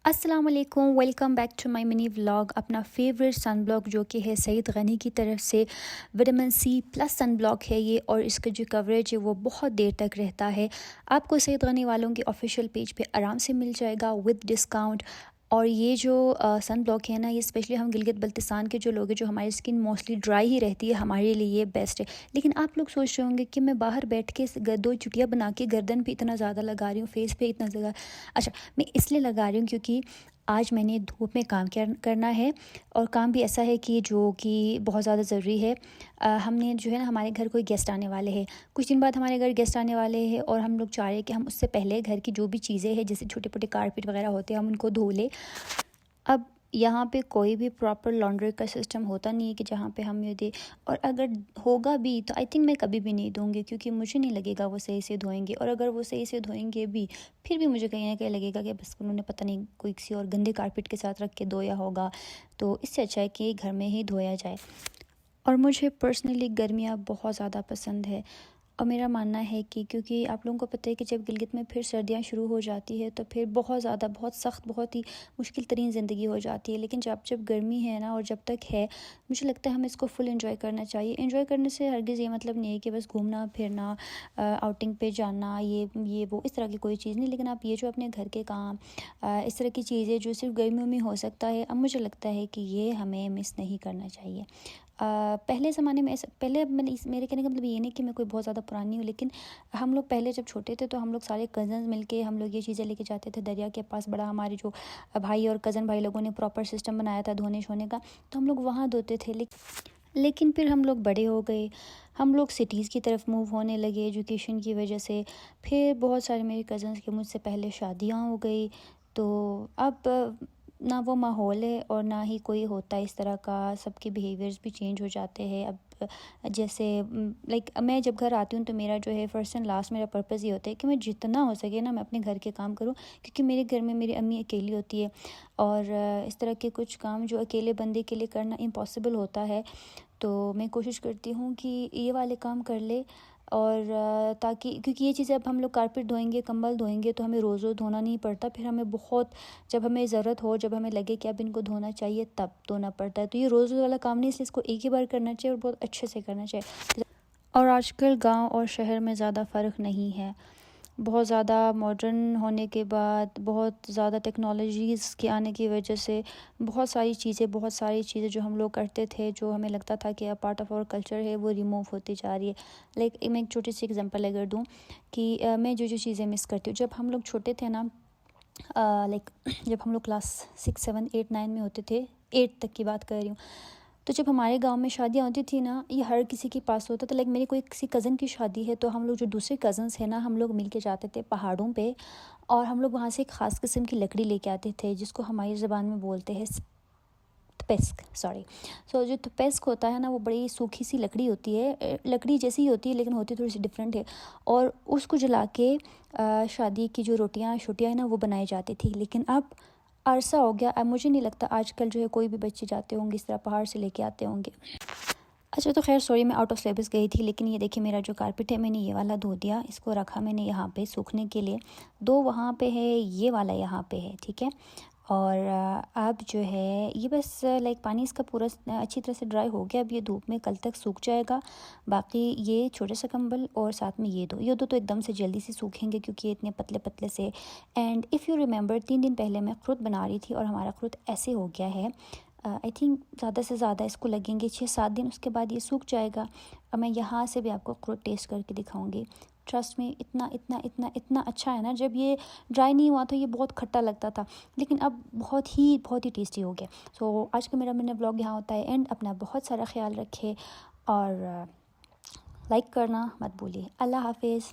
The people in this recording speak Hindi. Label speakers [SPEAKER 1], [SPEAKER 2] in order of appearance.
[SPEAKER 1] अस्सलाम वालेकुम, welcome back to my mini vlog. अपना फेवरेट सन ब्लॉग जो कि है सईद गनी की तरफ से vitamin C plus sunblock है ये, और इसका जो कवरेज है वो बहुत देर तक रहता है। आपको सईद गनी वालों के ऑफिशियल पेज पे आराम से मिल जाएगा विद डिस्काउंट। और ये जो सन ब्लॉक है ना, ये स्पेशली हम गिलगित बल्तिस्तान के जो लोग हैं, जो हमारी स्किन मोस्टली ड्राई ही रहती है, हमारे लिए ये बेस्ट है। लेकिन आप लोग सोच रहे होंगे कि मैं बाहर बैठ के दो चुटियाँ बना के गर्दन पे इतना ज़्यादा लगा रही हूँ, फेस पे इतना ज़्यादा। अच्छा, मैं इसलिए लगा रही हूँ क्योंकि आज मैंने धूप में काम करना है, और काम भी ऐसा है कि जो कि बहुत ज़्यादा ज़रूरी है। हमने जो है ना, हमारे घर कोई गेस्ट आने वाले हैं, कुछ दिन बाद हमारे घर गेस्ट आने वाले हैं, और हम लोग चाह रहे हैं कि हम उससे पहले घर की जो भी चीज़ें हैं, जैसे छोटे छोटे कारपेट वगैरह होते हैं, हम उनको धो लें। अब यहाँ पे कोई भी प्रॉपर लॉन्ड्री का सिस्टम होता नहीं है कि जहाँ पे हम ये दें, और अगर होगा भी तो आई थिंक मैं कभी भी नहीं दूँगी, क्योंकि मुझे नहीं लगेगा वो सही से धोएंगे। और अगर वो सही से धोएंगे भी, फिर भी मुझे कहीं ना कहीं लगेगा कि बस उन्होंने पता नहीं कोई किसी और गंदे कारपेट के साथ रख के धोया होगा। तो इससे अच्छा है कि घर में ही धोया जाए। और मुझे पर्सनली गर्मियाँ बहुत ज़्यादा पसंद है। और मेरा मानना है कि क्योंकि आप लोगों को पता है कि जब गिलगित में फिर सर्दियाँ शुरू हो जाती है, तो फिर बहुत ज़्यादा, बहुत सख्त, बहुत ही मुश्किल तरीन ज़िंदगी हो जाती है। लेकिन जब गर्मी है ना, और जब तक है, मुझे लगता है हमें इसको फुल एंजॉय करना चाहिए। एंजॉय करने से हरगिज़ ये मतलब नहीं है कि बस घूमना फिरना, आउटिंग पे जाना, ये वो इस तरह की कोई चीज़ नहीं। लेकिन आप ये जो अपने घर के काम, इस तरह की चीज़ें जो सिर्फ गर्मियों में हो सकता है, अब मुझे लगता है कि ये हमें मिस नहीं करना चाहिए। पहले ज़माने में ऐसा, पहले मेरे कहने का मतलब ये नहीं कि मैं कोई बहुत ज़्यादा पुरानी हूँ, लेकिन हम लोग पहले जब छोटे थे तो हम लोग सारे कज़न्स मिलके हम लोग ये चीज़ें लेके जाते थे दरिया के पास। बड़ा हमारे जो भाई और कज़न भाई लोगों ने प्रॉपर सिस्टम बनाया था धोने शोने का, तो हम लोग वहाँ धोते थे। लेकिन फिर हम लोग बड़े हो गए, हम लोग सिटीज़ की तरफ मूव होने लगे एजुकेशन की वजह से। फिर बहुत सारे मेरे कज़न्स के मुझसे पहले शादियाँ हो गई, तो अब ना वो माहौल है और ना ही कोई होता है इस तरह का। सबके बिहेवियर्स भी चेंज हो जाते हैं। अब जैसे लाइक मैं जब घर आती हूँ तो मेरा जो है फर्स्ट एंड लास्ट मेरा पर्पज़ ये होता है कि मैं जितना हो सके ना, मैं अपने घर के काम करूँ, क्योंकि मेरे घर में मेरी अम्मी अकेली होती है, और इस तरह के कुछ काम जो अकेले बंदे के लिए करना इम्पॉसिबल होता है। तो मैं कोशिश करती हूँ कि ये वाले काम कर ले। और ताकि, क्योंकि ये चीज़ें, अब हम लोग कारपेट धोएंगे, कंबल धोएंगे, तो हमें रोज़ रोज़ धोना नहीं पड़ता। फिर हमें बहुत, जब हमें ज़रूरत हो, जब हमें लगे कि अब इनको धोना चाहिए, तब धोना पड़ता है। तो ये रोज़ रोज़ वाला काम नहीं, इसलिए इसको एक ही बार करना चाहिए और बहुत अच्छे से करना चाहिए। और आजकल गांव और शहर में ज़्यादा फ़र्क नहीं है। बहुत ज़्यादा मॉडर्न होने के बाद, बहुत ज़्यादा टेक्नोलॉजीज़ के आने की वजह से बहुत सारी चीज़ें जो हम लोग करते थे, जो हमें लगता था कि अब पार्ट ऑफ आवर कल्चर है, वो रिमूव होती जा रही है। लाइक मैं एक छोटी सी एग्जांपल अगर दूँ कि मैं जो जो चीज़ें मिस करती हूँ, जब हम लोग छोटे थे ना, लाइक जब हम लोग क्लास 6, 7, 8, 9 में होते थे, 8 तक की बात कर रही हूँ, तो जब हमारे गांव में शादियाँ होती थी ना, ये हर किसी के पास होता था। लाइक मेरी कोई किसी कज़न की शादी है, तो हम लोग जो दूसरे कज़न्स हैं ना, हम लोग मिल के जाते थे पहाड़ों पे, और हम लोग वहाँ से एक ख़ास किस्म की लकड़ी लेके आते थे, जिसको हमारी ज़बान में बोलते हैं थपेस्क, सॉरी। सो जो थपेस्क होता है ना, वो बड़ी सूखी सी लकड़ी होती है, लकड़ी जैसी ही होती है, लेकिन होती थोड़ी सी डिफरेंट है। और उसको जला के शादी की जो रोटियाँ छोटियाँ हैं ना, वो बनाई जाती थी। लेकिन अब अरसा हो गया, अब मुझे नहीं लगता आजकल जो है कोई भी बच्चे जाते होंगे इस तरह पहाड़ से लेके आते होंगे। अच्छा, तो खैर सॉरी, मैं आउट ऑफ सिलेबस गई थी। लेकिन ये देखिए, मेरा जो कारपेट है, मैंने ये वाला धो दिया, इसको रखा मैंने यहाँ पे सूखने के लिए। दो वहाँ पे है, ये वाला यहाँ पे है, ठीक है। और अब जो है ये बस लाइक पानी इसका पूरा अच्छी तरह से ड्राई हो गया। अब ये धूप में कल तक सूख जाएगा। बाकी ये छोटे से कंबल और साथ में ये दो तो एकदम से जल्दी से सूखेंगे, क्योंकि ये इतने पतले पतले से। एंड इफ़ यू रिमेंबर, 3 दिन पहले मैं ख़ुद बना रही थी, और हमारा ख़ुद ऐसे हो गया है। आई थिंक ज़्यादा से ज़्यादा इसको लगेंगे 6, 7 दिन, उसके बाद ये सूख जाएगा। और मैं यहाँ से भी आपको ख़ुद टेस्ट करके दिखाऊंगी। ट्रस्ट में, इतना इतना इतना इतना अच्छा है ना। जब ये ड्राई नहीं हुआ तो ये बहुत खट्टा लगता था, लेकिन अब बहुत ही टेस्टी हो गया। सो आज का मेरा व्लॉग यहाँ होता है एंड। अपना बहुत सारा ख्याल रखें, और लाइक करना मत भूलिए। अल्लाह हाफिज़।